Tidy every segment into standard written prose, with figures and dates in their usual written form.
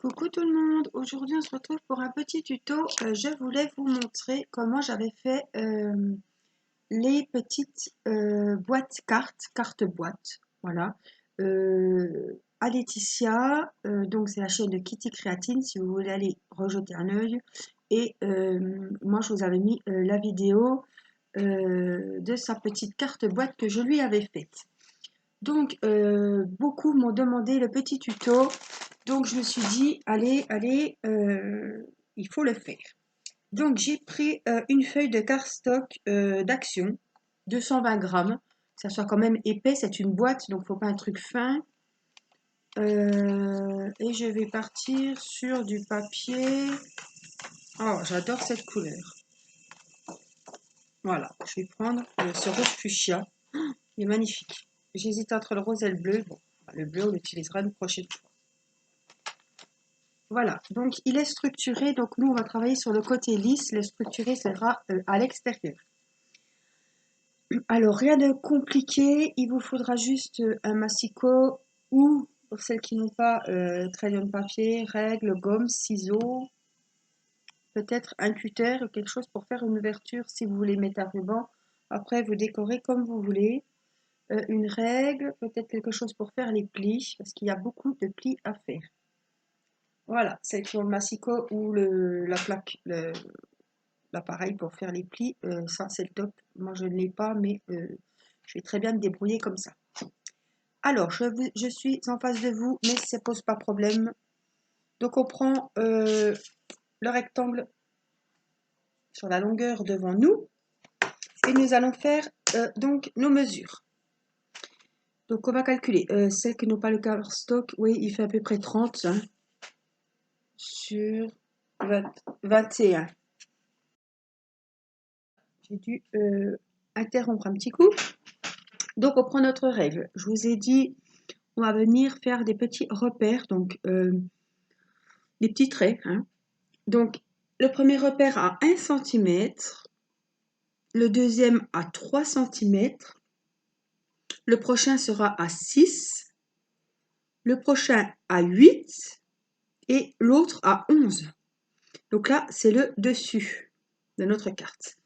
Coucou tout le monde, aujourd'hui on se retrouve pour un petit tuto. Je voulais vous montrer comment j'avais fait les petites boîtes cartes boîtes, voilà, à Laetitia, donc c'est la chaîne de Kitty Créatine si vous voulez aller rejeter un œil. Et moi je vous avais mis la vidéo de sa petite carte boîte que je lui avais faite. Donc beaucoup m'ont demandé le petit tuto. Donc je me suis dit, allez, il faut le faire. Donc j'ai pris une feuille de cardstock d'Action, 220 grammes, que ça soit quand même épais, c'est une boîte, donc il ne faut pas un truc fin. Et je vais partir sur du papier. Oh, j'adore cette couleur. Voilà, je vais prendre ce rose fuchsia. Il est magnifique. J'hésite entre le rose et le bleu. Bon, le bleu, on l'utilisera une prochaine fois. Voilà, donc il est structuré, donc nous on va travailler sur le côté lisse, le structuré sera à l'extérieur. Alors rien de compliqué, il vous faudra juste un massicot ou, pour celles qui n'ont pas, crayon de papier, règle, gomme, ciseaux, peut-être un cutter ou quelque chose pour faire une ouverture si vous voulez mettre un ruban. Après vous décorez comme vous voulez. Une règle, peut-être quelque chose pour faire les plis, parce qu'il y a beaucoup de plis à faire. Voilà, celles qui ont le massicot ou la plaque, l'appareil pour faire les plis, ça c'est le top. Moi je ne l'ai pas, mais je vais très bien me débrouiller comme ça. Alors, je suis en face de vous, mais ça ne pose pas problème. Donc on prend le rectangle sur la longueur devant nous et nous allons faire donc nos mesures. Donc on va calculer. Celles qui n'ont pas le cardstock, oui, il fait à peu près 30 hein, sur 21. J'ai dû interrompre un petit coup. Donc on prend notre règle. Je vous ai dit, on va venir faire des petits repères, donc des petits traits. Hein. Donc le premier repère à 1 cm, le deuxième à 3 cm, le prochain sera à 6, le prochain à 8 et l'autre à 11. Donc là, c'est le dessus de notre carte.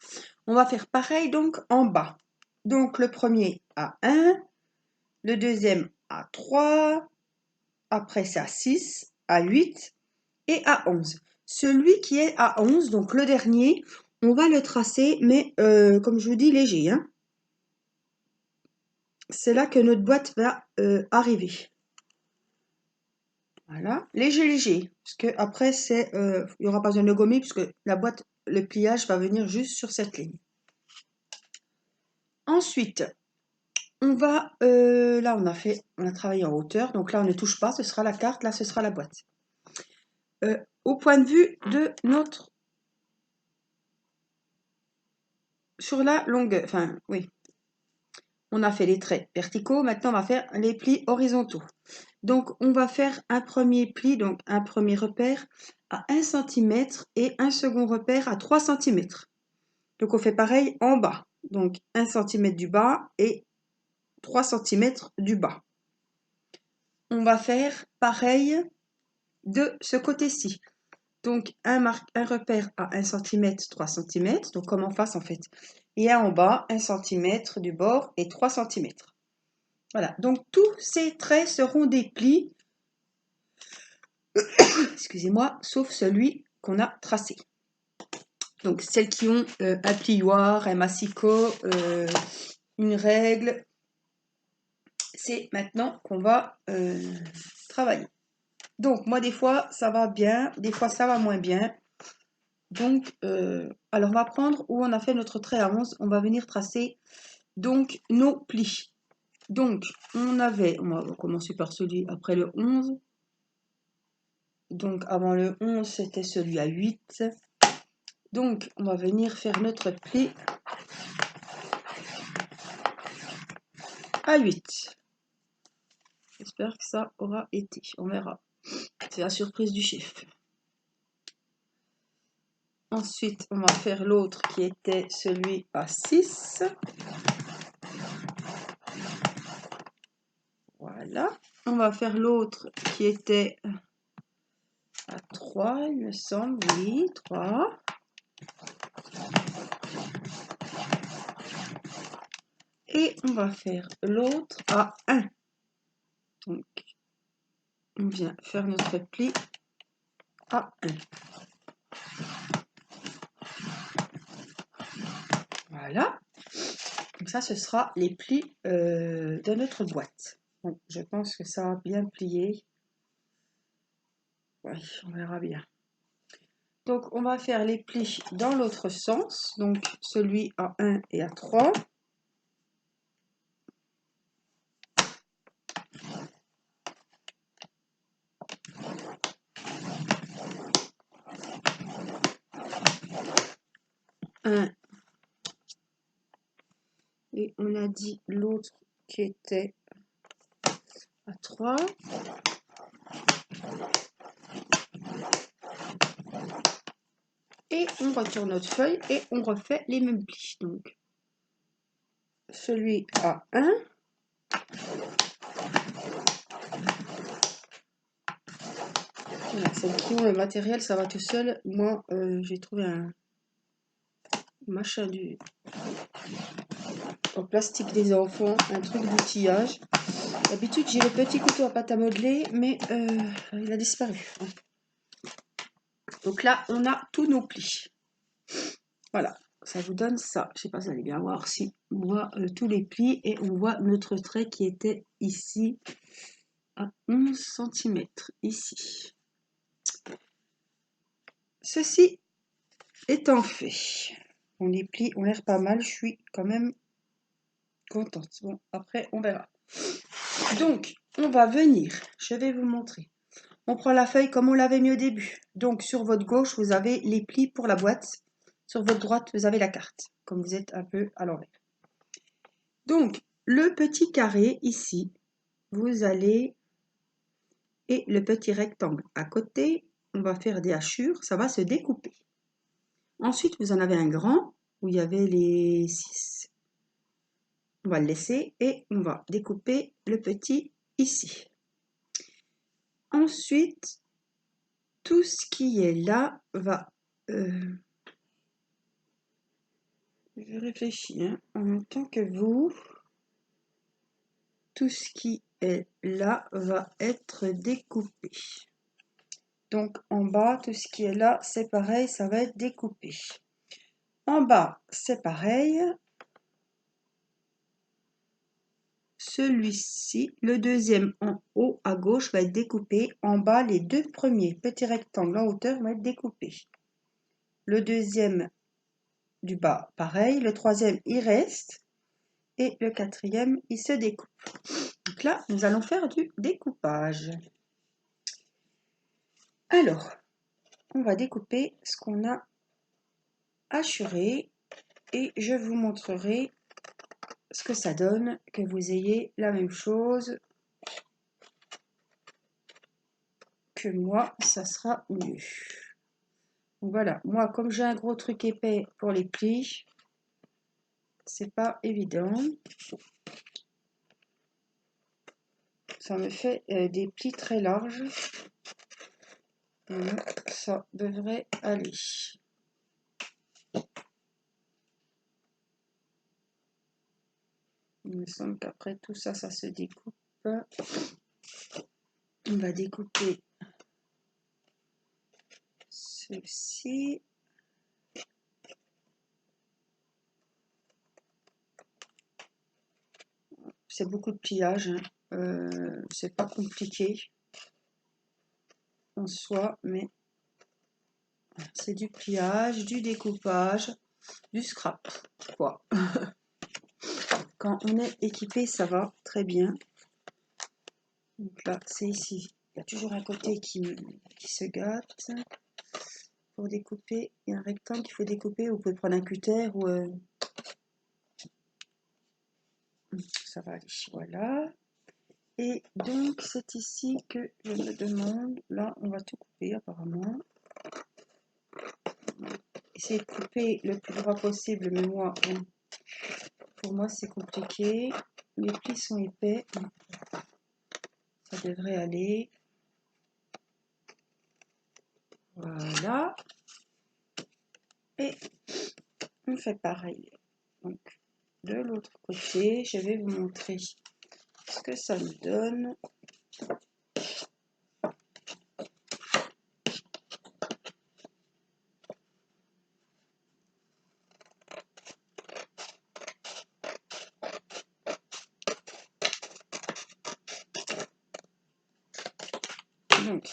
On va faire pareil donc en bas. Donc le premier à 1, le deuxième à 3, après c'est à 6, à 8 et à 11. Celui qui est à 11, donc le dernier, on va le tracer, mais comme je vous dis, léger. Hein. C'est là que notre boîte va arriver. Voilà, léger, parce que après il n'y aura pas besoin de gommer, puisque la boîte, le pliage va venir juste sur cette ligne. Ensuite, on va, là on a travaillé en hauteur, donc là on ne touche pas, ce sera la carte, là ce sera la boîte. Au point de vue de notre, sur la longueur, enfin oui, on a fait les traits verticaux, maintenant on va faire les plis horizontaux. Donc on va faire un premier pli, donc un premier repère à 1 cm et un second repère à 3 cm. Donc on fait pareil en bas, donc 1 cm du bas et 3 cm du bas. On va faire pareil de ce côté-ci. Donc un repère à 1 cm, 3 cm, donc comme en face en fait. Et un en bas, 1 cm du bord et 3 cm. Voilà, donc tous ces traits seront des plis, excusez-moi, sauf celui qu'on a tracé. Donc celles qui ont un plioir, un massicot, une règle, c'est maintenant qu'on va travailler. Donc moi des fois ça va bien, des fois ça va moins bien. Donc alors on va prendre où on a fait notre trait à 11, on va venir tracer donc nos plis. Donc on va commencer par celui après le 11. Donc avant le 11 c'était celui à 8. Donc on va venir faire notre pli à 8. J'espère que ça aura été, on verra. C'est la surprise du chef. Ensuite, on va faire l'autre qui était celui à 6. Voilà. On va faire l'autre qui était à 3, il me semble, oui, 3. Et on va faire l'autre à 1. Donc, on vient faire notre pli à 1. Voilà. Donc ça, ce sera les plis de notre boîte. Bon, je pense que ça a bien plié. Oui, on verra bien. Donc, on va faire les plis dans l'autre sens. Donc, celui à 1 et à 3. Et on a dit l'autre qui était à 3. Et on retourne notre feuille et on refait les mêmes plis. Donc, celui à 1. Voilà, celles qui ont le matériel, ça va tout seul. Moi, j'ai trouvé un machin en plastique des enfants, un truc d'outillage. D'habitude, j'ai le petit couteau à pâte à modeler, mais il a disparu. Donc là, on a tous nos plis. Voilà, ça vous donne ça. Je ne sais pas si vous allez bien voir si on voit tous les plis et on voit notre trait qui était ici à 11 cm. Ici. Ceci étant fait, bon, les plis ont l'air pas mal. Je suis quand même contente. Bon, après, on verra. Donc, on va venir. Je vais vous montrer. On prend la feuille comme on l'avait mis au début. Donc, sur votre gauche, vous avez les plis pour la boîte. Sur votre droite, vous avez la carte, comme vous êtes un peu à l'envers. Donc, le petit carré ici, vous allez... Et le petit rectangle à côté, on va faire des hachures, ça va se découper. Ensuite, vous en avez un grand, où il y avait les 6. On va le laisser et on va découper le petit ici. Ensuite, tout ce qui est là va... je réfléchis en même temps que vous. Tout ce qui est là va être découpé. Donc en bas, tout ce qui est là, c'est pareil, ça va être découpé. En bas, c'est pareil. Celui-ci, le deuxième en haut à gauche va être découpé. En bas, les deux premiers petits rectangles en hauteur vont être découpés. Le deuxième du bas, pareil. Le troisième, il reste. Et le quatrième, il se découpe. Donc là, nous allons faire du découpage. Alors, on va découper ce qu'on a hachuré et je vous montrerai ce que ça donne, que vous ayez la même chose que moi, ça sera mieux. Donc voilà, moi comme j'ai un gros truc épais pour les plis, c'est pas évident. Ça me fait des plis très larges. Donc ça devrait aller. Il me semble qu'après tout ça, ça se découpe. On va découper ceci. C'est beaucoup de pliage, hein. C'est pas compliqué en soi, mais c'est du pliage, du découpage, du scrap, quoi. Quand on est équipé, ça va très bien. Donc là, c'est ici. Il y a toujours un côté qui se gâte. Pour découper, il y a un rectangle qu'il faut découper. Vous pouvez prendre un cutter ou... ça va aller, voilà. Et donc, c'est ici que je me demande... Là, on va tout couper apparemment. Essayer de couper le plus droit possible, mais moi, pour moi, c'est compliqué. Les plis sont épais. Ça devrait aller. Voilà. Et on fait pareil. Donc, de l'autre côté, je vais vous montrer ce que ça nous donne. Donc,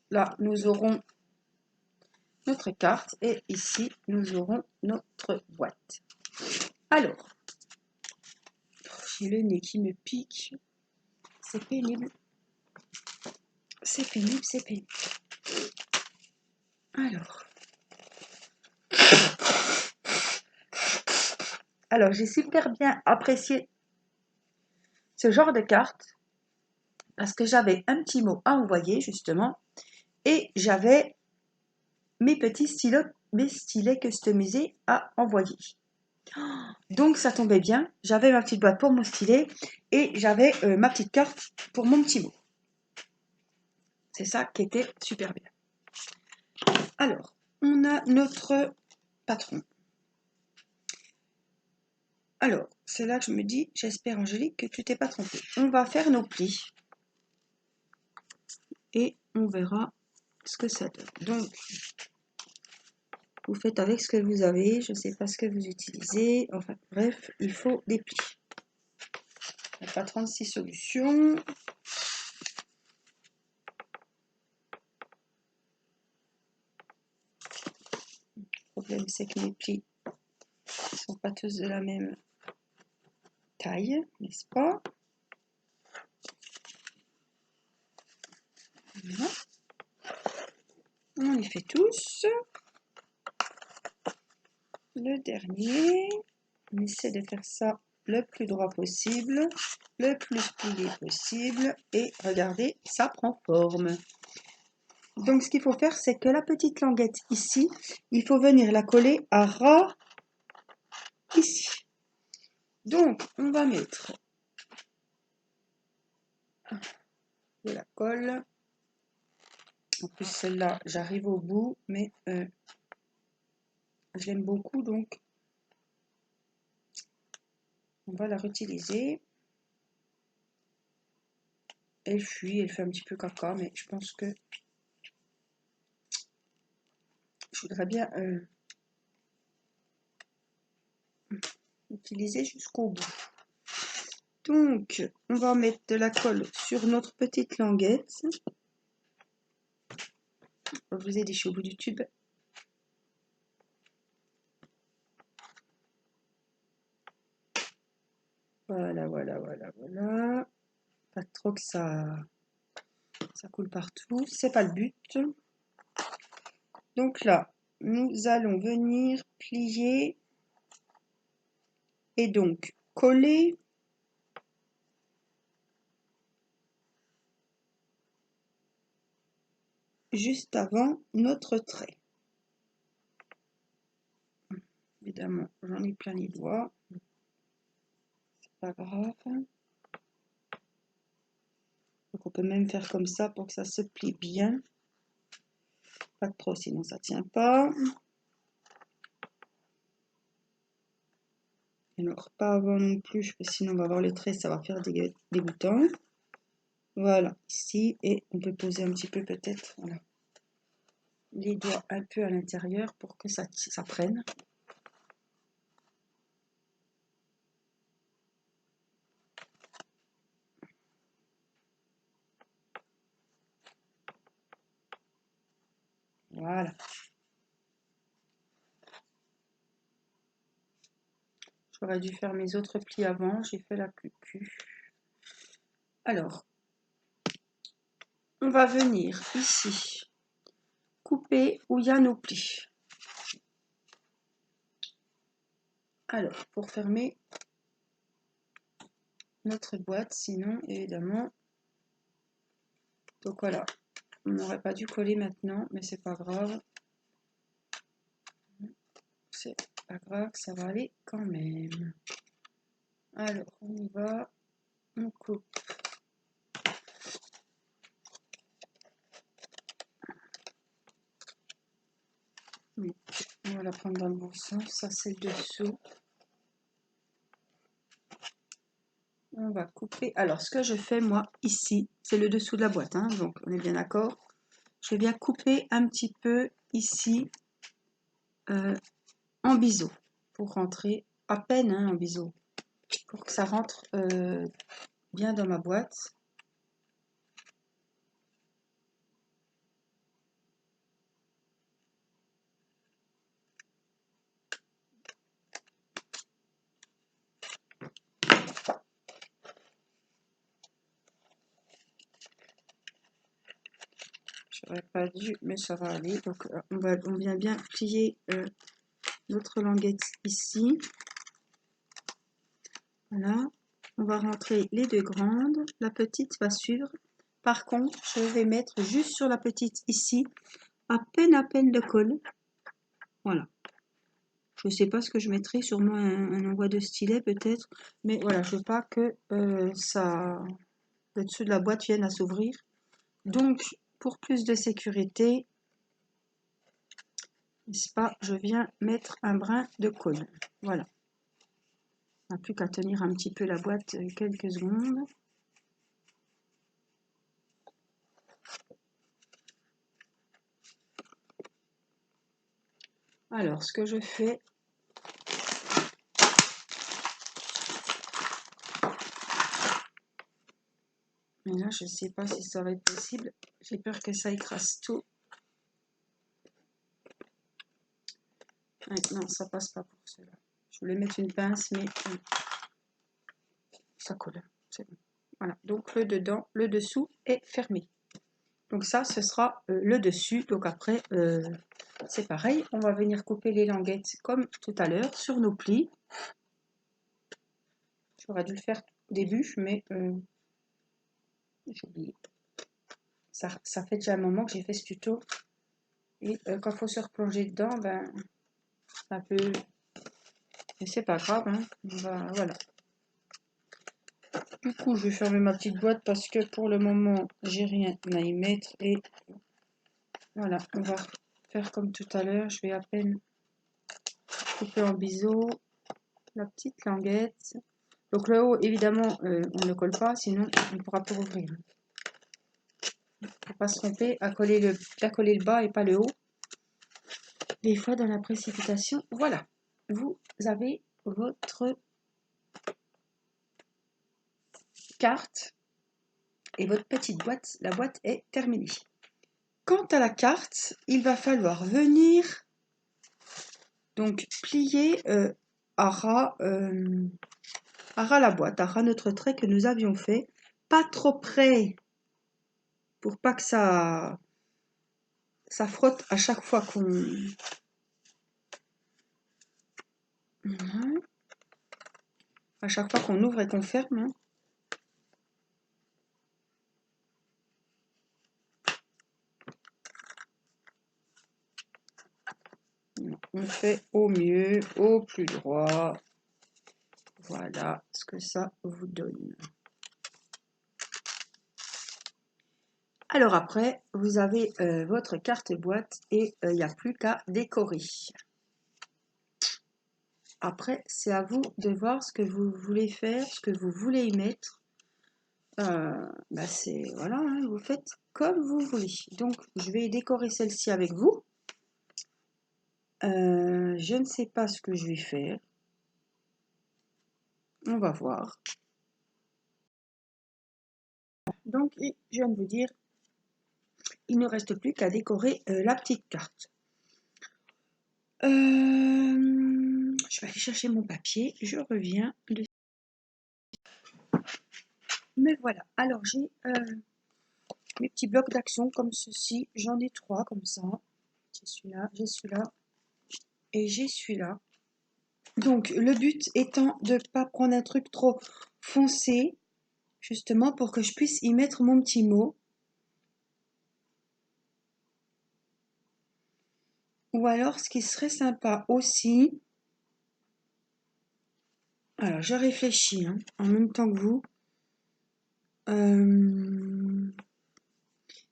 là, nous aurons notre carte et ici, nous aurons notre boîte. Alors, j'ai le nez qui me pique. C'est pénible. C'est pénible, c'est pénible. Alors, j'ai super bien apprécié ce genre de carte parce que j'avais un petit mot à envoyer justement et j'avais mes petits stylos, mes stylets customisés à envoyer. Donc ça tombait bien, j'avais ma petite boîte pour mon stylet et j'avais ma petite carte pour mon petit mot. C'est ça qui était super bien. Alors, on a notre patron. Alors, c'est là que je me dis, j'espère Angélique que tu t'es pas trompée. On va faire nos plis et on verra ce que ça donne. Donc, vous faites avec ce que vous avez, je ne sais pas ce que vous utilisez. Enfin, bref, il faut des plis. Il n'y a pas 36 solutions. Le problème, c'est que mes plis ne sont pas tous de la même taille, n'est-ce pas? Voilà. On les fait tous. Le dernier, on essaie de faire ça le plus droit possible, le plus plié possible. Et regardez, ça prend forme. Donc, ce qu'il faut faire, c'est que la petite languette ici, il faut venir la coller à ras ici. Donc, on va mettre de la colle. En plus, celle-là, j'arrive au bout, mais je l'aime beaucoup, donc on va la réutiliser. Elle fuit, elle fait un petit peu caca, mais je pense que je voudrais bien utiliser jusqu'au bout. Donc, on va mettre de la colle sur notre petite languette. Je vous ai dit, je suis au bout du tube. Voilà, voilà, voilà, voilà. Pas trop que ça coule partout. C'est pas le but. Donc là, nous allons venir plier et donc coller juste avant notre trait. Évidemment, j'en ai plein les doigts. C'est pas grave. Donc on peut même faire comme ça pour que ça se plie bien. Pas trop, sinon ça tient pas. Alors pas avant non plus, parce que sinon on va avoir les traits, ça va faire dégoûtant. Voilà, ici, et on peut poser un petit peu peut-être, voilà, les doigts un peu à l'intérieur pour que ça prenne. Voilà. J'aurais dû faire mes autres plis avant, j'ai fait la cucu. Alors, on va venir ici, couper où il y a nos plis. Alors, pour fermer notre boîte, sinon, évidemment, donc voilà, on n'aurait pas dû coller maintenant, mais c'est pas grave. C'est pas grave, ça va aller quand même. Alors, on y va, on coupe. On va la prendre dans le bon sens. Ça, c'est le dessous. On va couper. Alors, ce que je fais, moi, ici, c'est le dessous de la boîte. Hein, donc, on est bien d'accord. Je vais bien couper un petit peu ici en biseau. Pour rentrer à peine hein, en biseau. Pour que ça rentre bien dans ma boîte. J'aurais pas dû, mais ça va aller. Donc, on vient bien plier notre languette ici. Voilà. On va rentrer les deux grandes. La petite va suivre. Par contre, je vais mettre juste sur la petite ici, à peine de colle. Voilà. Je ne sais pas ce que je mettrai, sûrement un envoi de stylet peut-être. Mais voilà, je veux pas que le dessus de la boîte vienne à s'ouvrir. Donc, pour plus de sécurité, n'est-ce pas, je viens mettre un brin de colle. Voilà. On n'a plus qu'à tenir un petit peu la boîte quelques secondes. Alors, ce que je fais, mais là, je ne sais pas si ça va être possible. J'ai peur que ça écrase tout. Ouais, non, ça passe pas pour cela. Je voulais mettre une pince, mais ça colle. C'est bon. Voilà. Donc, le dedans, le dessous est fermé. Donc ça, ce sera le dessus. Donc après, c'est pareil. On va venir couper les languettes comme tout à l'heure sur nos plis. J'aurais dû le faire au début, mais j'ai oublié. Ça fait déjà un moment que j'ai fait ce tuto. Et quand il faut se replonger dedans, ben, c'est un peu... Mais c'est pas grave, hein. Voilà. Du coup, je vais fermer ma petite boîte parce que pour le moment, j'ai rien à y mettre. Et voilà, on va faire comme tout à l'heure. Je vais à peine couper en biseau la petite languette. Donc le haut, évidemment, on ne colle pas, sinon on ne pourra pas ouvrir. Il ne faut pas se tromper à coller le bas et pas le haut. Des fois, dans la précipitation, voilà. Vous avez votre carte et votre petite boîte. La boîte est terminée. Quant à la carte, il va falloir venir donc plier à ras la boîte, à ras notre trait que nous avions fait. Pas trop près pour pas que ça frotte à chaque fois qu'on... À chaque fois qu'on ouvre et qu'on ferme. Hein. On fait au mieux, au plus droit. Voilà ce que ça vous donne. Alors après, vous avez votre carte boîte et il n'y a plus qu'à décorer. Après, c'est à vous de voir ce que vous voulez faire, ce que vous voulez y mettre. C'est voilà, hein, vous faites comme vous voulez. Donc, je vais décorer celle-ci avec vous. Je ne sais pas ce que je vais faire. On va voir. Donc, je viens de vous dire, il ne reste plus qu'à décorer la petite carte. Je vais aller chercher mon papier, je reviens. Mais voilà, alors j'ai mes petits blocs d'action comme ceci, j'en ai 3 comme ça. J'ai celui-là et j'ai celui-là. Donc le but étant de ne pas prendre un truc trop foncé, justement pour que je puisse y mettre mon petit mot. Ou alors ce qui serait sympa aussi, alors je réfléchis hein, en même temps que vous.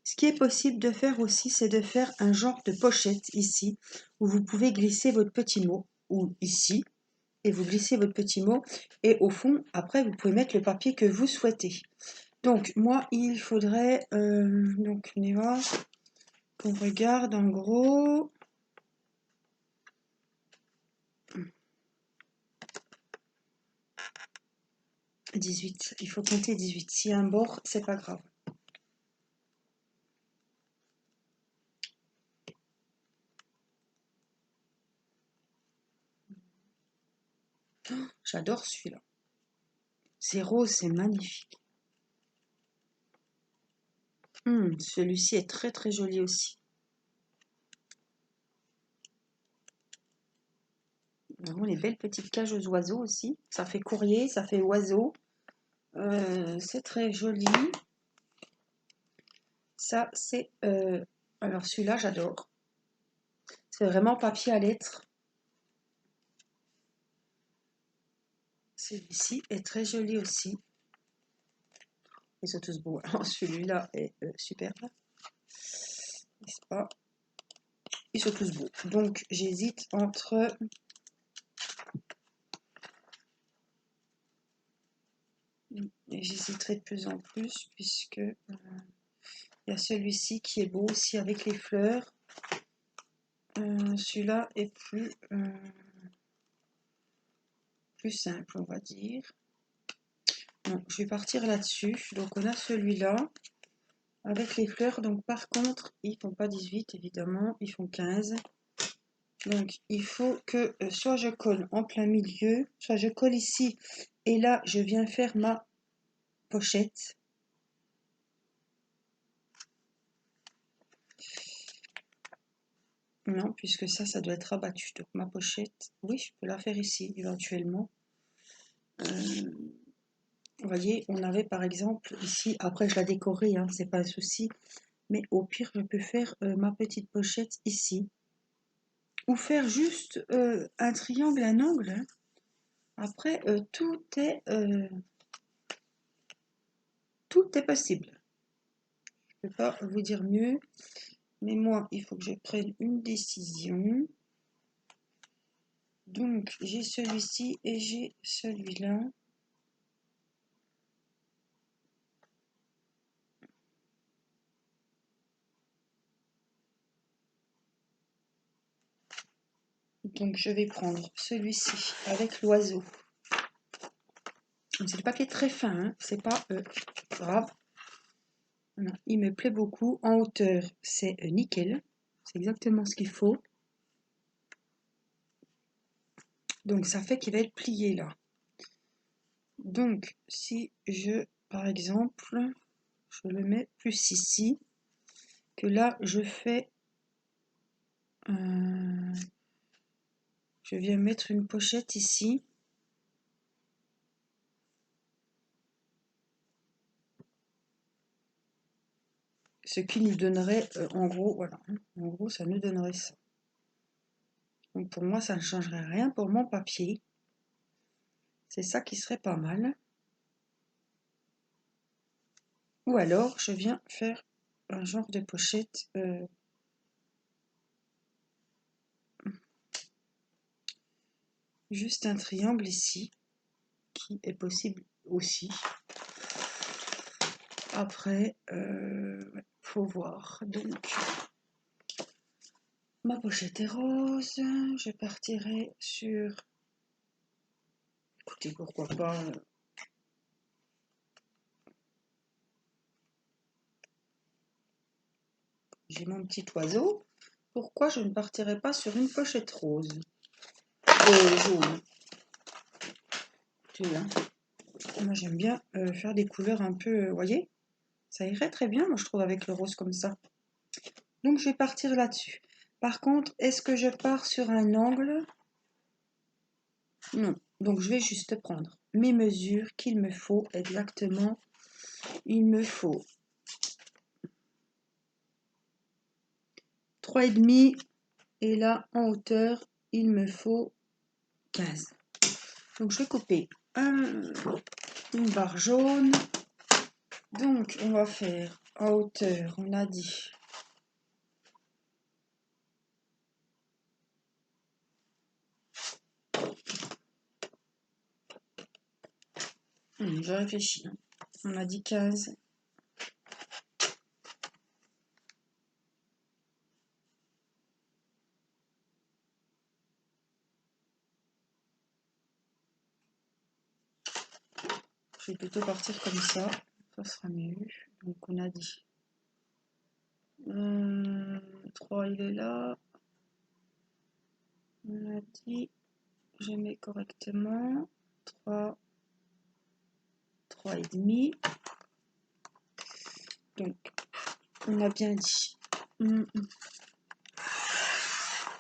Ce qui est possible de faire aussi, c'est de faire un genre de pochette ici, où vous pouvez glisser votre petit mot, ou ici, et vous glissez votre petit mot, et au fond, après, vous pouvez mettre le papier que vous souhaitez. Donc, moi, il faudrait, donc, on y va, qu'on regarde en gros. 18, il faut compter 18. S'il y a un bord, c'est pas grave. J'adore celui-là. C'est rose, c'est magnifique. Celui-ci est très très joli aussi. Vraiment les belles petites cages aux oiseaux aussi. Ça fait courrier, ça fait oiseau. C'est très joli. Ça, c'est... alors celui-là, j'adore. C'est vraiment papier à lettres. Celui-ci est très joli aussi. Ils sont tous beaux. Alors celui-là est superbe. N'est-ce pas? Ils sont tous beaux. Donc j'hésite entre... Et j'hésiterai de plus en plus puisque il y a celui-ci qui est beau aussi avec les fleurs. Celui-là est plus simple, on va dire. Non, je vais partir là-dessus. Donc on a celui-là avec les fleurs. Donc par contre, ils font pas 18 évidemment, ils font 15. Donc il faut que soit je colle en plein milieu, soit je colle ici. Et là, je viens faire ma pochette. Non, puisque ça doit être abattu. Donc ma pochette, oui, je peux la faire ici éventuellement. Vous voyez, on avait par exemple ici, après je la décorerai, hein, c'est pas un souci. Mais au pire, je peux faire ma petite pochette ici. Ou faire juste un triangle, un angle. Hein. Après, tout est possible. Je ne peux pas vous dire mieux. Mais moi, il faut que je prenne une décision. Donc, j'ai celui-ci et j'ai celui-là. Donc, je vais prendre celui-ci avec l'oiseau. C'est du papier très fin, hein. C'est pas grave. Non, il me plaît beaucoup. En hauteur, c'est nickel. C'est exactement ce qu'il faut. Donc, ça fait qu'il va être plié là. Donc, si je, par exemple, je le mets plus ici, que là, je fais... je viens mettre une pochette ici. Ce qui nous donnerait, en gros, voilà. En gros, ça nous donnerait ça. Donc, pour moi, ça ne changerait rien pour mon papier. C'est ça qui serait pas mal. Ou alors, je viens faire un genre de pochette... juste un triangle ici, qui est possible aussi. Après, faut voir. Donc, ma pochette est rose. Je partirai sur... Écoutez, pourquoi pas... J'ai mon petit oiseau. Pourquoi je ne partirai pas sur une pochette rose? Jaune. Tu vois. Moi, j'aime bien faire des couleurs un peu... Vous voyez? Ça irait très bien, moi, je trouve, avec le rose comme ça. Donc, je vais partir là-dessus. Par contre, est-ce que je pars sur un angle? Non. Donc, je vais juste prendre mes mesures qu'il me faut exactement. Il me faut 3,5 et là, en hauteur, il me faut 15. Donc, je vais couper une barre jaune. Donc, on va faire en hauteur, on a dit. Je réfléchis. Hein. On a dit 15. Je vais plutôt partir comme ça sera mieux. Donc on a dit 3, il est là. On a dit, je mets correctement 3, 3 et demi. Donc on a bien dit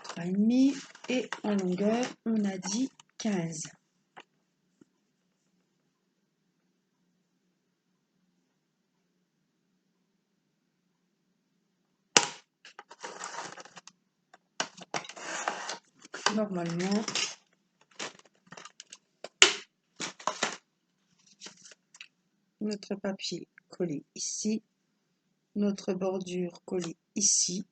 3 et demi, et en longueur on a dit 15. Normalement, notre papier collé ici, notre bordure collée ici.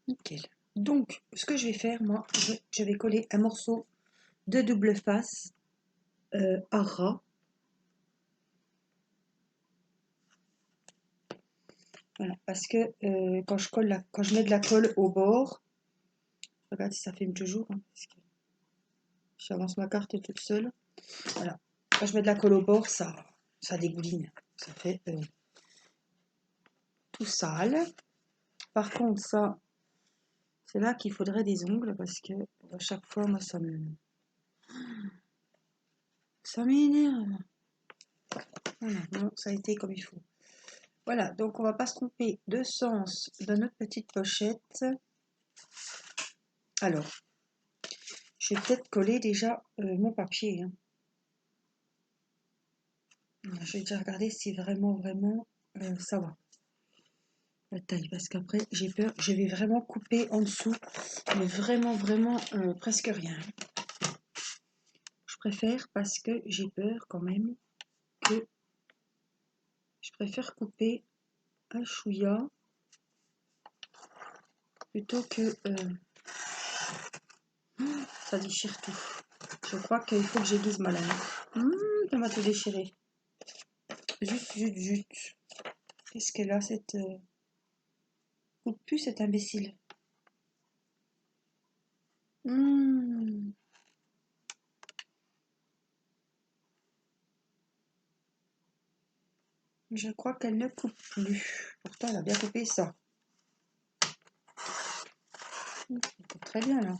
Nickel. Donc, ce que je vais faire, moi, je vais coller un morceau de double face à ras. Voilà, parce que quand je mets de la colle au bord, regarde si ça filme toujours, hein, parce que j'avance ma carte toute seule. Voilà, quand je mets de la colle au bord, ça dégouline, ça fait tout sale. Par contre, ça, c'est là qu'il faudrait des ongles, parce que à chaque fois, moi, ça m'énerve. Voilà, non, ça a été comme il faut. Voilà, donc on va pas se tromper de sens de notre petite pochette. Alors, je vais peut-être coller déjà mon papier. Hein. Je vais déjà regarder si vraiment ça va. La taille, parce qu'après j'ai peur, je vais vraiment couper en dessous, mais vraiment presque rien. Je préfère, parce que j'ai peur quand même que je préfère couper un chouïa plutôt que ça déchire tout. Je crois qu'il faut que j'aiguise ma lame. Ça m'a tout déchiré. Zut. Qu'est-ce qu'elle a cette... coupe plus cet imbécile. Je crois qu'elle ne coupe plus. Pourtant, elle a bien coupé ça. Elle coupe très bien là.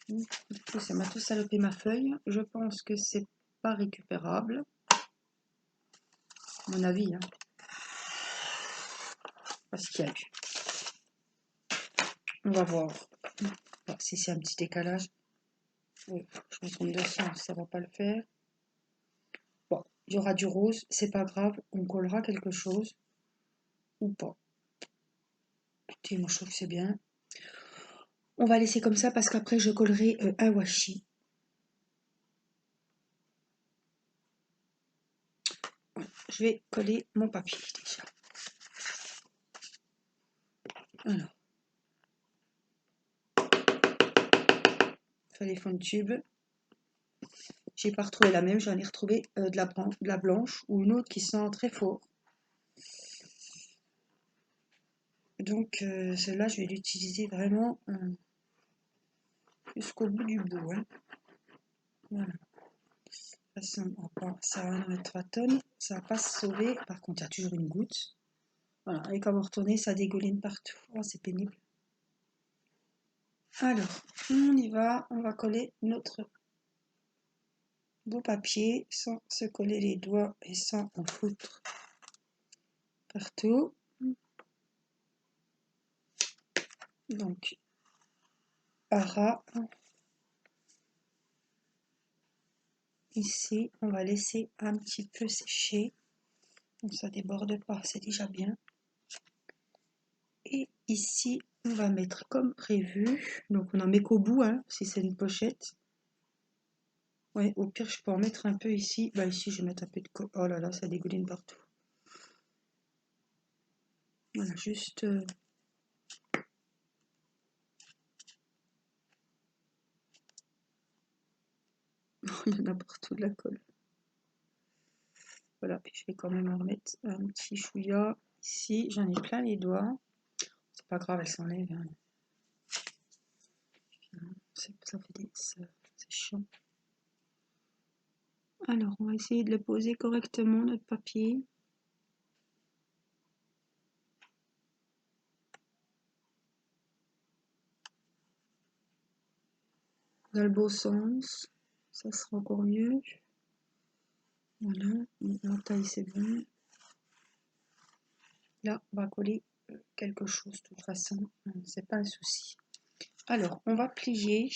Du coup, ça m'a tout salopé ma feuille. Je pense que c'est pas récupérable. À mon avis. Hein. Parce qu'il y a eu. On va voir. Ah, si c'est un petit décalage. Oui, je me trompe de sens, ça va pas le faire. Bon, il y aura du rose, c'est pas grave, on collera quelque chose. Ou pas. Écoutez, moi je trouve que c'est bien. On va laisser comme ça parce qu'après je collerai un washi. Je vais coller mon papier déjà. Alors. Fallait fond de tube. J'ai pas retrouvé la même, j'en ai retrouvé de la blanche ou une autre qui sent très fort. Donc celle-là, je vais l'utiliser vraiment jusqu'au bout du bout. Hein. Voilà. De toute façon, ça va en mettre 3 tonnes, ça va pas se sauver. Par contre, il y a toujours une goutte. Voilà, et quand vous retournez, ça dégouline partout. Oh, c'est pénible. Alors, on y va, on va coller notre beau papier sans se coller les doigts et sans en foutre partout. Donc, à ras. Ici, on va laisser un petit peu sécher. Donc ça déborde pas, c'est déjà bien. Et ici, on va mettre comme prévu. Donc on en met qu'au bout, hein, si c'est une pochette. Ouais, au pire, je peux en mettre un peu ici. Bah, ici, je vais mettre un peu de colle. Oh là là, ça dégouline partout. Voilà, juste... il y en a partout de la colle. Voilà, puis je vais quand même en remettre un petit chouïa ici. J'en ai plein les doigts. C'est pas grave, elle s'enlève. Hein. Ça fait des... C'est chiant. Alors, on va essayer de le poser correctement, notre papier. Dans le beau sens, ça sera encore mieux. Voilà, la taille c'est bon. Là, on va coller quelque chose de toute façon, c'est pas un souci. Alors, on va plier.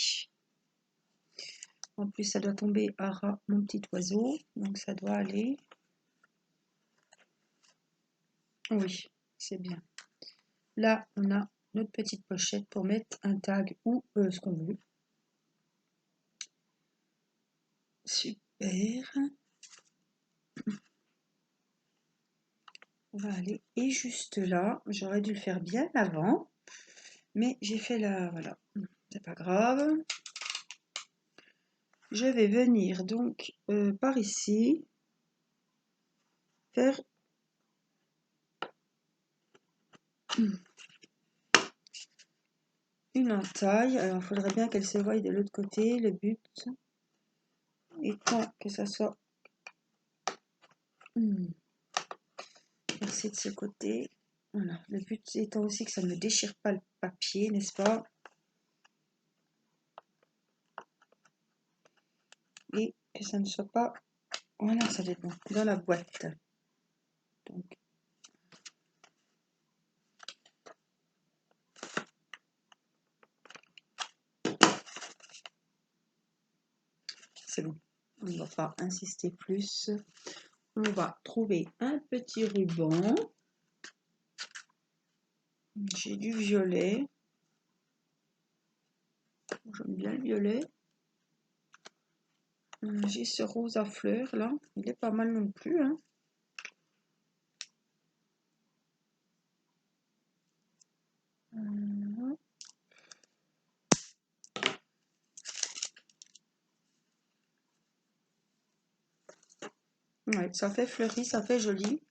En plus, ça doit tomber à ras, mon petit oiseau, donc ça doit aller. Oui, c'est bien. Là, on a notre petite pochette pour mettre un tag ou ce qu'on veut. Super. On va aller, et juste là, j'aurais dû le faire bien avant, mais j'ai fait la... Voilà, c'est pas grave. Je vais venir donc par ici, faire une entaille. Alors, il faudrait bien qu'elle se voie de l'autre côté, le but étant que ça soit percé de ce côté. Voilà, le but étant aussi que ça ne déchire pas le papier, n'est-ce pas? Et que ça ne soit pas... Voilà, ça dépend, dans la boîte. Donc, c'est bon, on ne va pas insister plus. On va trouver un petit ruban. J'ai du violet. J'aime bien le violet. J'ai ce rose à fleurs là. Il est pas mal non plus. Hein. Ouais, ça fait fleuri, ça fait joli.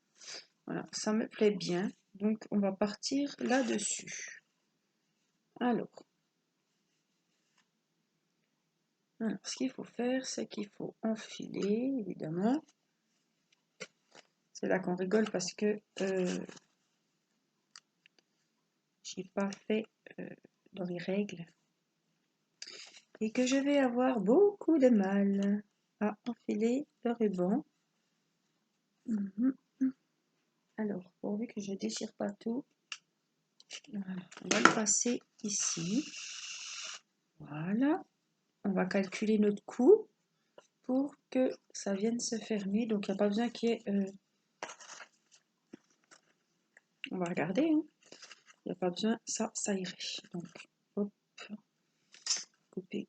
Voilà, ça me plaît bien. Donc, on va partir là-dessus. Alors, ce qu'il faut faire, c'est qu'il faut enfiler, évidemment. C'est là qu'on rigole parce que j'ai pas fait dans les règles. Et que je vais avoir beaucoup de mal à enfiler le ruban. Alors, pourvu que je ne déchire pas tout, voilà, on va le passer ici. Voilà. On va calculer notre coût pour que ça vienne se fermer. Donc, il n'y a pas besoin qu'il y ait... On va regarder. Hein. Il n'y a pas besoin. Ça irait. Donc, hop. Couper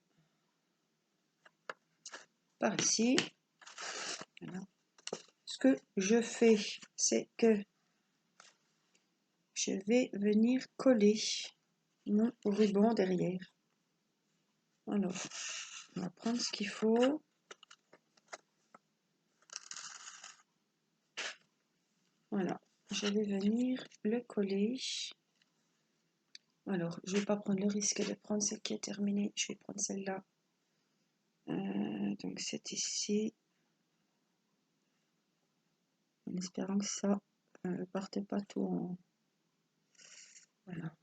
par ici. Voilà. Ce que je fais, c'est que je vais venir coller mon ruban derrière. Alors, on va prendre ce qu'il faut. Voilà, je vais venir le coller. Alors, je ne vais pas prendre le risque de prendre celle qui est terminée. Je vais prendre celle-là. Donc, c'est ici. En espérant que ça ne parte pas tout en... Voilà.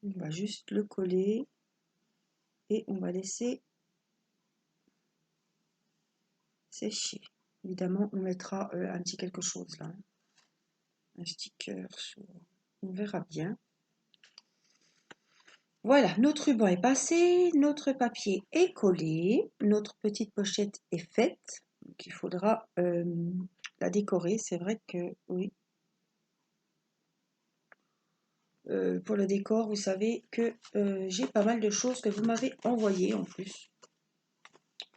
On va juste le coller. Et on va laisser sécher. Évidemment, on mettra un petit quelque chose là. Un sticker sur... On verra bien. Voilà, notre ruban est passé, notre papier est collé, notre petite pochette est faite. Donc il faudra la décorer. C'est vrai que oui. pour le décor. Vous savez que j'ai pas mal de choses que vous m'avez envoyées en plus.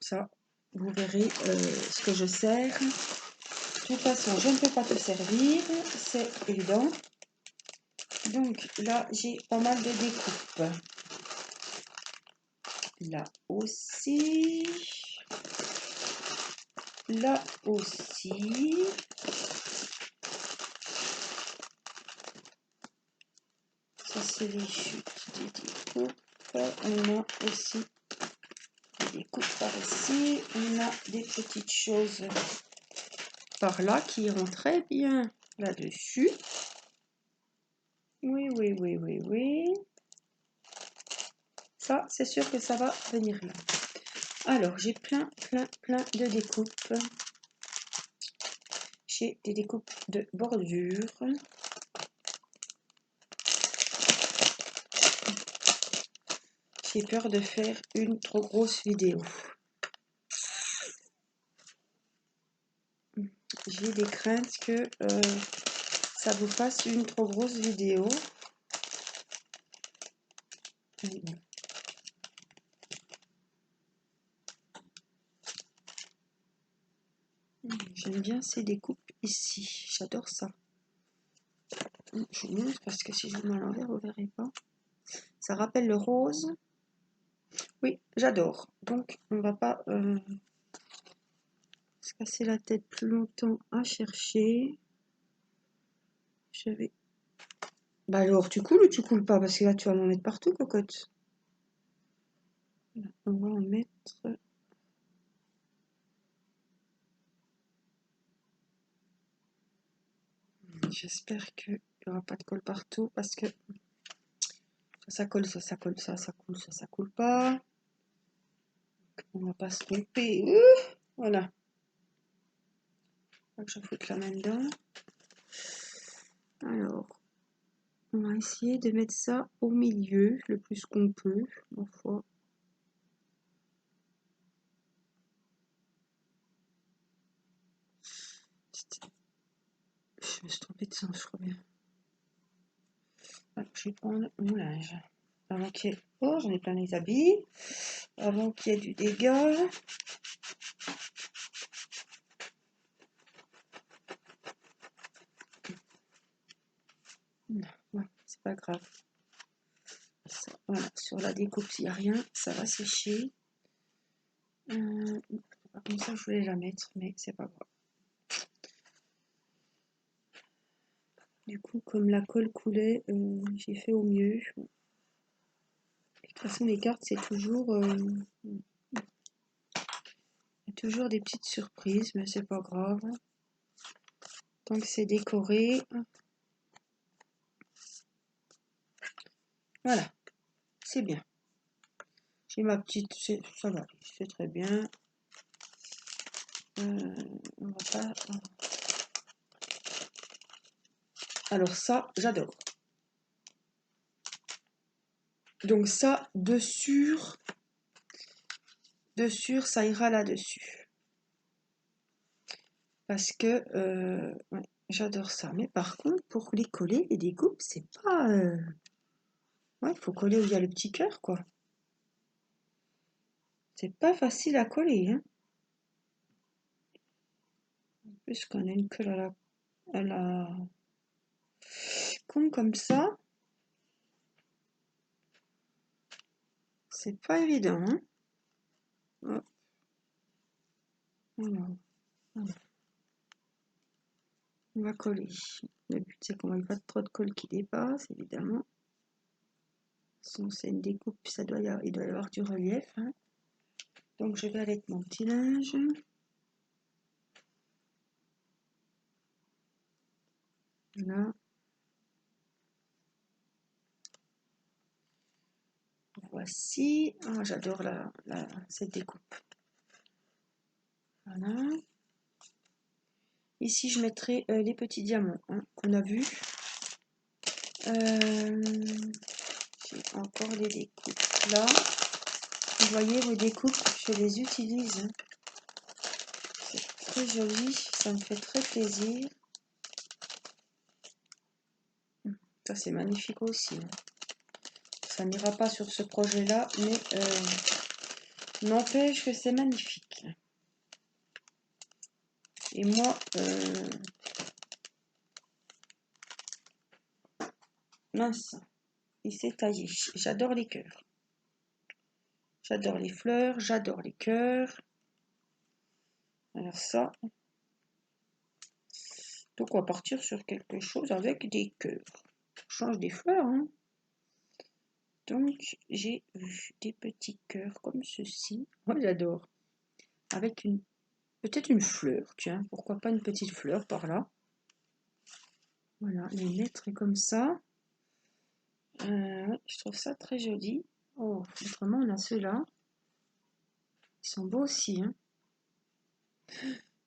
Ça, vous verrez ce que je sers. De toute façon, je ne peux pas te servir, c'est évident. Donc là, j'ai pas mal de découpes. Là aussi. Là aussi. Ça, c'est les chutes des découpes. On a aussi des découpes par ici. On a des petites choses par là qui iront très bien là-dessus. Oui, oui, oui, oui, oui. Ça, c'est sûr que ça va venir là. Alors, j'ai plein de découpes. J'ai des découpes de bordure. J'ai peur de faire une trop grosse vidéo. J'ai des craintes que ça vous fasse une trop grosse vidéo. J'aime bien ces découpes ici. J'adore ça. Je vous montre parce que si je vous mets à l'envers, vous ne verrez pas. Ça rappelle le rose. Oui, j'adore. Donc, on ne va pas se casser la tête plus longtemps à chercher. J'avais... Bah alors, tu coules ou tu coules pas? Parce que là, tu vas m'en mettre partout, cocotte. Là, on va en mettre... J'espère qu'il n'y aura pas de colle partout parce que ça colle, ça coule, ça coule, ça coule pas. On va pas se tromper. Voilà. Faut que je foute la main dedans. Alors, on va essayer de mettre ça au milieu le plus qu'on peut. Parfois. Je me suis trompée de sens, je crois bien. Alors, je vais prendre mon linge. Avant qu'il y ait... Oh, j'en ai plein les habits. Avant qu'il y ait du dégât. Non, c'est pas grave. Ça, voilà, sur la découpe, s'il n'y a rien, ça va sécher. Comme ça, je voulais la mettre, mais c'est pas grave. Du coup, comme la colle coulait, j'ai fait au mieux. De toute façon, les cartes, c'est toujours... il y a toujours des petites surprises, mais c'est pas grave. Tant que c'est décoré. Voilà, c'est bien. J'ai ma petite... Ça va, c'est très bien. On va pas... Alors ça, j'adore. Donc ça, dessus, ça ira là-dessus. Parce que ouais, j'adore ça. Mais par contre, pour les coller, les découpes, c'est pas... Ouais, il faut coller où il y a le petit cœur, quoi. C'est pas facile à coller, hein. En plus qu'on a une colle à la... comme ça. C'est pas évident, hein. Hop. Alors, voilà. On va coller. Le but, c'est qu'on n'ait pas trop de colle qui dépasse, évidemment. Sinon, c'est une découpe, il doit y avoir du relief, hein. Donc, je vais avec mon petit linge. Là. Voici. Ah, j'adore cette découpe. Voilà. Ici, je mettrai les petits diamants, hein, qu'on a vus. J'ai encore des découpes là. Vous voyez, vos découpes, je les utilise. Hein. C'est très joli, ça me fait très plaisir. Ça, c'est magnifique aussi, hein. Ça n'ira pas sur ce projet-là, mais n'empêche que c'est magnifique. Et moi, mince, il s'est taillé. J'adore les cœurs. J'adore les fleurs, j'adore les cœurs. Alors ça, donc on va partir sur quelque chose avec des cœurs. On change des fleurs, hein. Donc j'ai vu des petits cœurs comme ceci. Moi j'adore. Avec une peut-être une fleur, tiens, pourquoi pas une petite fleur par là. Voilà, les mettre comme ça. Ouais, je trouve ça très joli. Oh, autrement on a ceux-là. Ils sont beaux aussi, hein.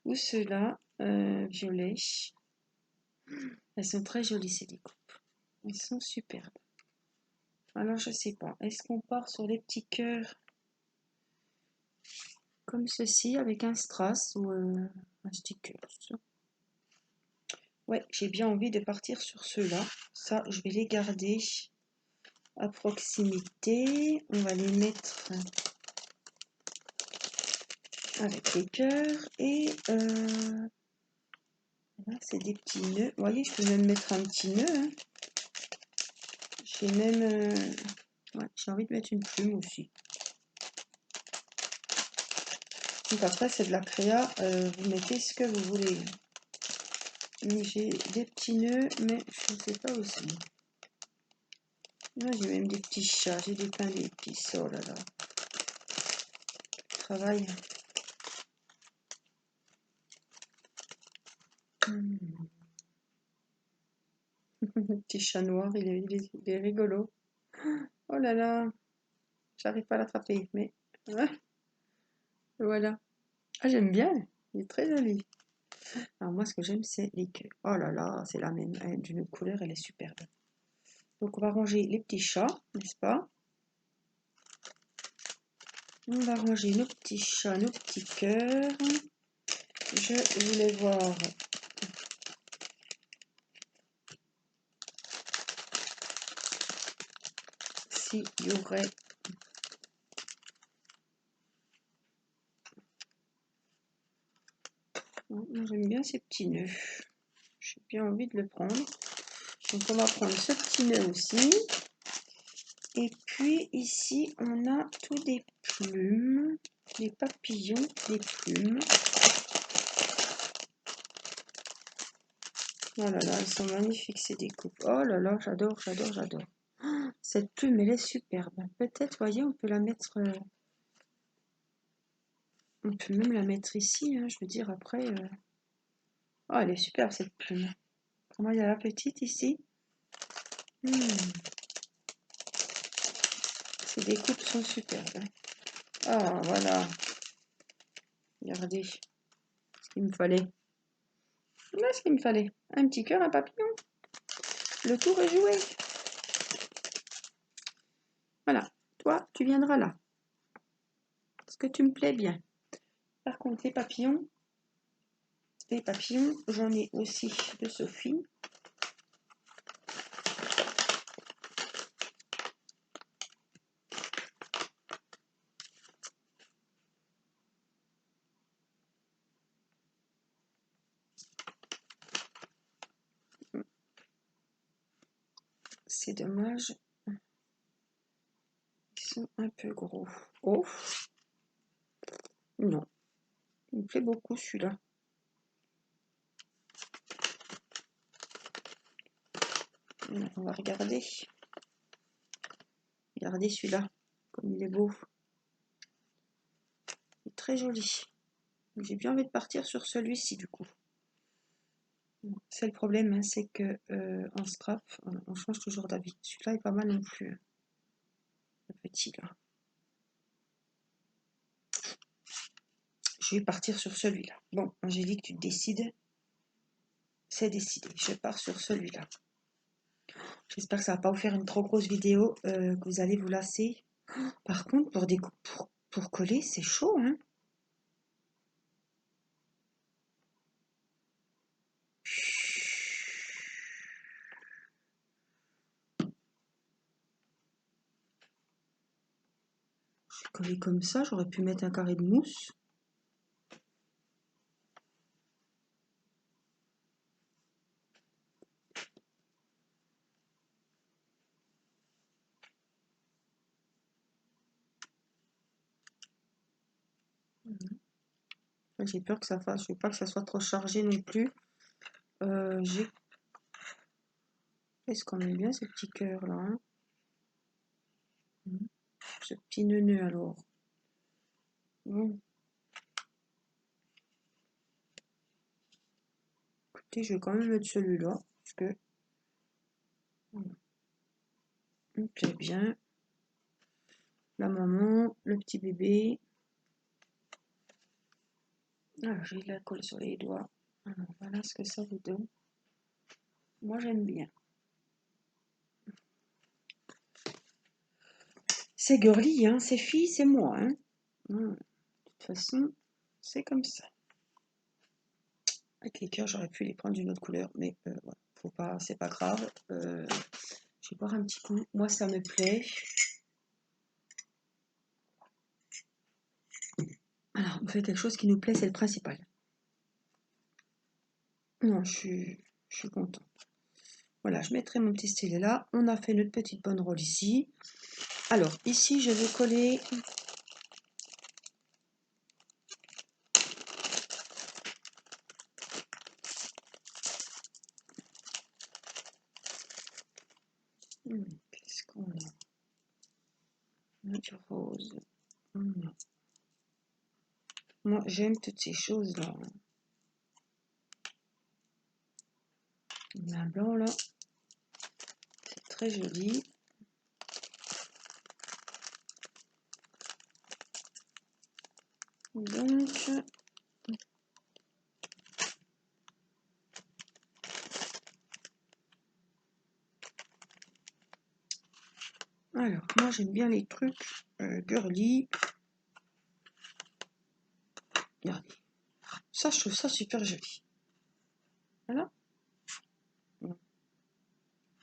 Ou ceux-là, violets. Elles sont très jolies ces découpes. Elles sont superbes. Alors je sais pas, est-ce qu'on part sur les petits cœurs comme ceci avec un strass ou un sticker? Ouais, j'ai bien envie de partir sur ceux-là. Ça, je vais les garder à proximité. On va les mettre avec les cœurs. Et là, c'est des petits nœuds. Vous voyez, je peux même mettre un petit nœud, hein. J'ai même... ouais, j'ai envie de mettre une plume aussi. Donc après, c'est de la créa. Vous mettez ce que vous voulez. Donc j'ai des petits nœuds, mais je ne sais pas aussi. Là, j'ai même des petits chats. J'ai des pains d'épices. Oh là là. Travail. Le petit chat noir, il est rigolo. Oh là là, j'arrive pas à l'attraper, mais ouais, voilà. Ah, j'aime bien, il est très joli. Alors moi, ce que j'aime, c'est les queues. Oh là là, c'est la même, d'une autre couleur, elle est superbe. Donc on va ranger les petits chats, n'est-ce pas? On va ranger nos petits chats, nos petits cœurs. Je voulais voir s'il y aurait... Moi, j'aime bien ces petits nœuds. J'ai bien envie de le prendre. Donc on va prendre ce petit nœud aussi. Et puis ici, on a tous des plumes, des papillons, des plumes. Oh là là, elles sont magnifiques ces découpes. Oh là là, j'adore, j'adore, j'adore. Oh, cette plume, elle est superbe. Peut-être, voyez, on peut la mettre... on peut même la mettre ici, hein, je veux dire, après... Oh, elle est superbe cette plume. Comment il y a la petite ici. Ces découpes sont superbes. Ah, voilà. Regardez ce qu'il me fallait. Voilà ce qu'il me fallait. Un petit cœur, un papillon. Le tour est joué. Voilà. Toi, tu viendras là. Parce que tu me plais bien. Par contre, les papillons, j'en ai aussi de Sophie. C'est dommage. Ils sont un peu gros. Oh, non. Il me plaît beaucoup celui-là. On va regarder. Regardez celui-là, comme il est beau. Il est très joli. J'ai bien envie de partir sur celui-ci du coup. C'est le problème, hein, c'est que en scrap, on change toujours d'avis. Celui-là est pas mal non plus. Le petit là. Je vais partir sur celui-là. Bon, Angélique, tu te décides. C'est décidé. Je pars sur celui-là. J'espère que ça va pas vous faire une trop grosse vidéo, que vous allez vous lasser. Par contre, pour coller, c'est chaud, hein. collé comme ça, j'aurais pu mettre un carré de mousse. J'ai peur que ça fasse, je veux pas que ça soit trop chargé non plus. Est-ce qu'on met bien ces petits cœurs là, hein? Ce petit nœud alors. Bon. Écoutez, je vais quand même mettre celui-là, parce que voilà. Il me plaît bien. La maman, le petit bébé. Alors, j'ai de la colle sur les doigts. Alors, voilà ce que ça vous donne. Moi, j'aime bien. C'est girly, hein, c'est fille, c'est moi, hein. De toute façon, c'est comme ça. Avec les cœurs, j'aurais pu les prendre d'une autre couleur, mais voilà, faut pas, c'est pas grave. Je vais boire un petit coup. Moi, ça me plaît. Alors, on fait quelque chose qui nous plaît, c'est le principal. Non, je suis contente. Voilà, je mettrai mon petit stylet là. On a fait notre petite bonne rôle ici. Alors, ici, je vais coller. Qu'est-ce qu'on a? Du rose. Moi, j'aime toutes ces choses-là. Il y a un blanc là. C'est très joli. Donc, alors, moi j'aime bien les trucs girly. Regardez. Ça, je trouve ça super joli. Voilà. Bon.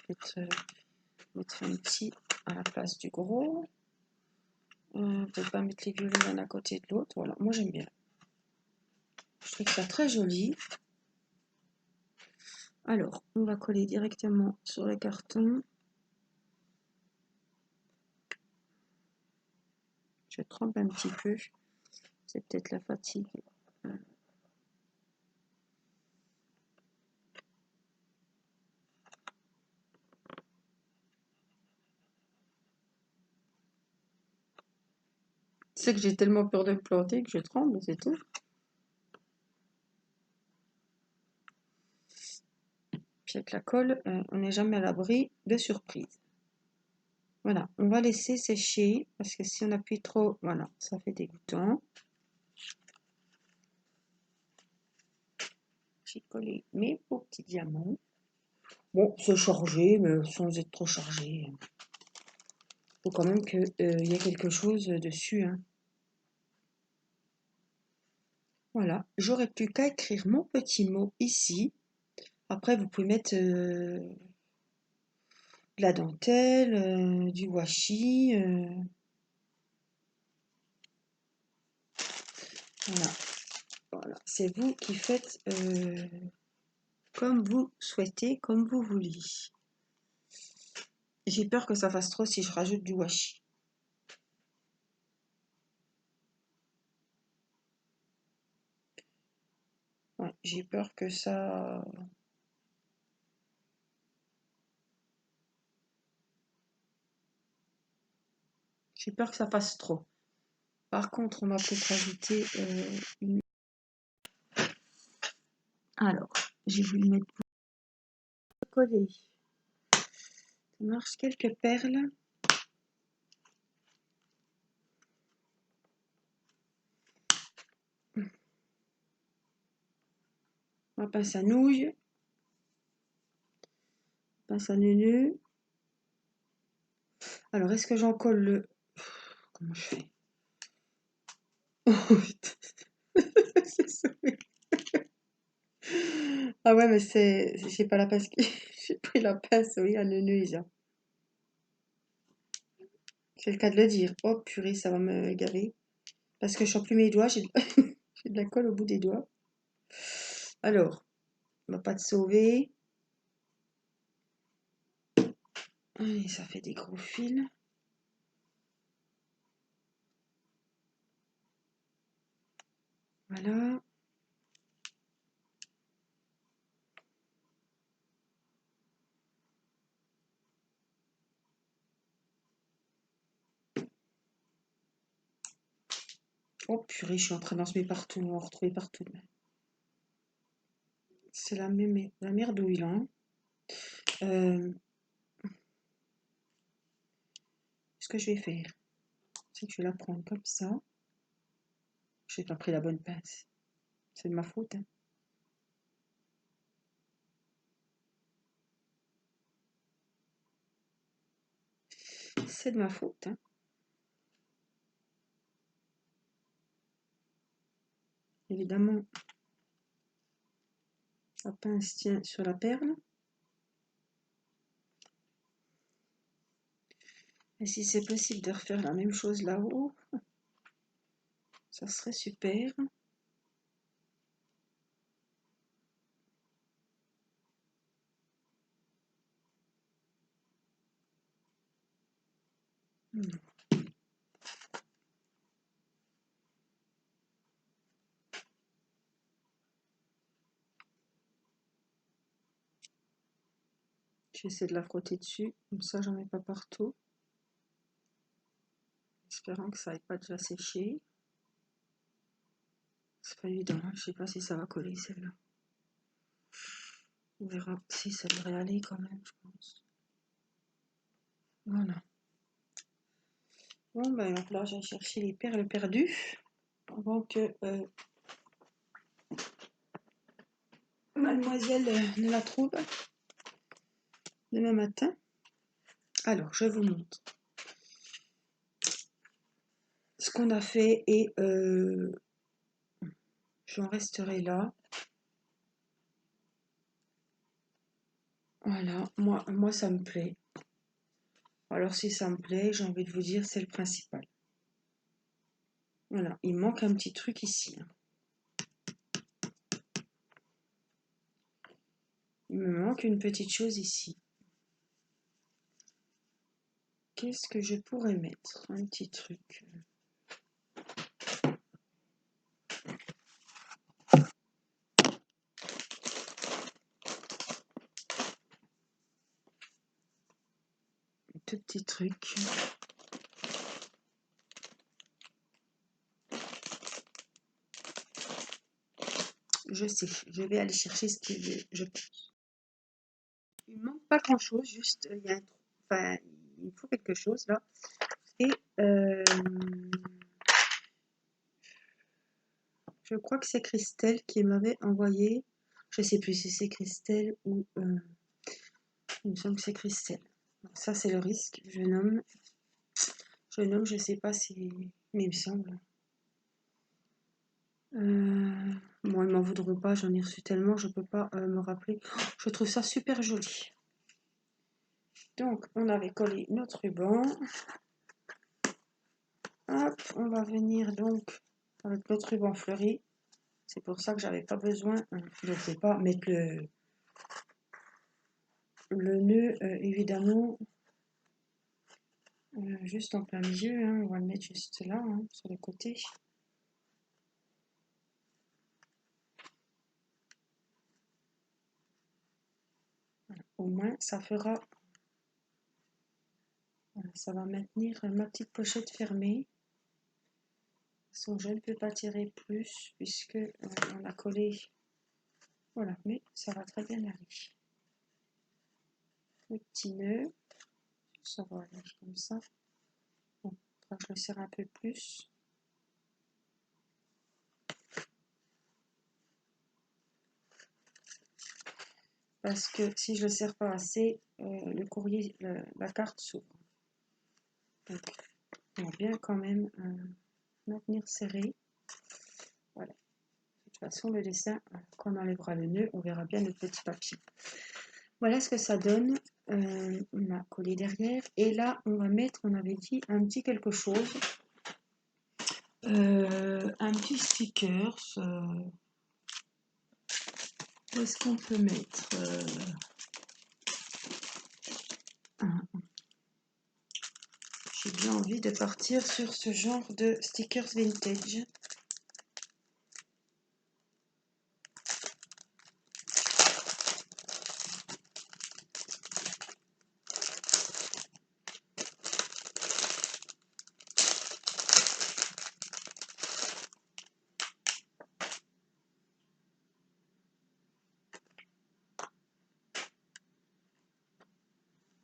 Mettre un petit à la place du gros. Peut-être pas mettre les violets l'un à côté de l'autre. Voilà, moi j'aime bien. Je trouve ça très joli. Alors, on va coller directement sur le carton. Je trempe un petit peu. C'est peut-être la fatigue. C'est que j'ai tellement peur de me planter que je tremble, c'est tout. Puis avec la colle, on n'est jamais à l'abri de surprises. Voilà, on va laisser sécher parce que si on appuie trop, voilà, ça fait dégoûtant. J'ai collé mes beaux petits diamants. Bon, c'est chargé, mais sans être trop chargé. Il faut quand même qu'il y ait quelque chose dessus, hein. Voilà, j'aurais plus qu'à écrire mon petit mot ici. Après, vous pouvez mettre de la dentelle, du washi. Voilà, voilà. C'est vous qui faites comme vous souhaitez, comme vous voulez. J'ai peur que ça fasse trop si je rajoute du washi. Ouais, j'ai peur que ça... J'ai peur que ça fasse trop. Par contre, on va peut-être rajouter une... Alors, j'ai voulu mettre pour coller. Ça marche quelques perles. Ma pince à nouilles. Pince à neuneu. Alors, est-ce que j'en colle le... Comment je fais? Oh, putain. Ah ouais, mais c'est... J'ai pas la pince qui... J'ai pris la pince, oui, à neuneu, déjà. C'est le cas de le dire. Oh purée, ça va me gaver. Parce que je sens plus mes doigts, j'ai j'ai de la colle au bout des doigts. Alors, on va pas te sauver. Allez, ça fait des gros fils. Voilà. Oh purée, je suis en train d'en semer partout, on va en retrouver partout. C'est la merdouille là. Hein. Ce que je vais faire, c'est que je vais la prendre comme ça. Je n'ai pas pris la bonne pince. C'est de ma faute. Hein. C'est de ma faute. Hein. Évidemment, la pince tient sur la perle. Et si c'est possible de refaire la même chose là-haut, ça serait super. J'essaie de la frotter dessus, comme ça j'en ai pas partout. Espérant que ça n'aille pas déjà séché. C'est pas évident, hein. Je sais pas si ça va coller celle-là. On verra si ça devrait aller quand même, je pense. Voilà. Bon, ben là j'ai cherché les perles perdues avant que mademoiselle ne la trouve demain matin. Alors, je vous montre ce qu'on a fait et j'en resterai là. Voilà, moi ça me plaît. Alors si ça me plaît, j'ai envie de vous dire, c'est le principal. Voilà, il manque un petit truc ici. Hein. Il me manque une petite chose ici. Qu'est-ce que je pourrais mettre? Un petit truc. Un tout petit truc. Je sais, je vais aller chercher ce qu'il veut, je pense. Il manque pas grand-chose, juste il y a enfin, il faut quelque chose là. Et je crois que c'est Christelle qui m'avait envoyé. Je sais plus si c'est Christelle ou il me semble que c'est Christelle. Ça c'est le risque. Je nomme, je sais pas si, mais il me semble. Bon, ils m'en voudront pas, j'en ai reçu tellement, je peux pas me rappeler. Oh, je trouve ça super joli. Donc, on avait collé notre ruban. Hop, on va venir donc avec notre ruban fleuri. C'est pour ça que j'avais pas besoin, je ne vais pas mettre le nœud, évidemment, juste en plein milieu. Hein. On va le mettre juste là, hein, sur le côté. Voilà. Au moins, ça fera... Voilà, ça va maintenir ma petite pochette fermée. Je ne peux pas tirer plus puisque on a collé. Voilà, mais ça va très bien aller. Le petit nœud, ça va aller comme ça. Bon, je le serre un peu plus. Parce que si je le serre pas assez, le courrier, la carte s'ouvre. Donc, on va bien quand même maintenir serré. Voilà. De toute façon, le dessin, quand on enlèvera le nœud, on verra bien le petit papier. Voilà ce que ça donne. On a collé derrière. Et là, on va mettre, on avait dit, un petit quelque chose. Un petit stickers. Où est-ce qu'on peut mettre j'ai bien envie de partir sur ce genre de stickers vintage.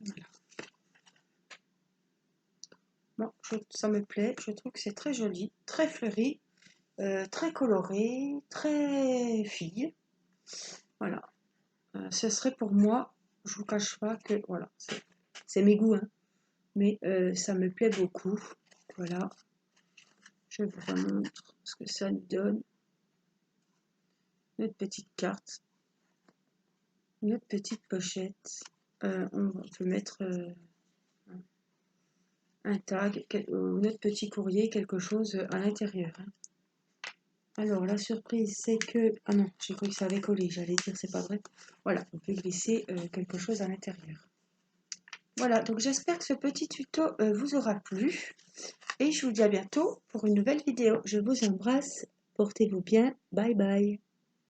Voilà. Bon, ça me plaît, je trouve que c'est très joli, très fleuri, très coloré, très fille. Voilà, ce serait pour moi, je vous cache pas que, voilà, c'est mes goûts, hein, mais ça me plaît beaucoup. Voilà, je vous remontre ce que ça nous donne. Notre petite carte, notre petite pochette. On peut mettre un tag, notre petit courrier, quelque chose à l'intérieur. Hein. Alors, la surprise, c'est que... Ah non, j'ai cru que ça avait collé, j'allais dire, c'est pas vrai. Voilà, on peut glisser quelque chose à l'intérieur. Voilà, donc j'espère que ce petit tuto vous aura plu. Et je vous dis à bientôt pour une nouvelle vidéo. Je vous embrasse, portez-vous bien, bye bye.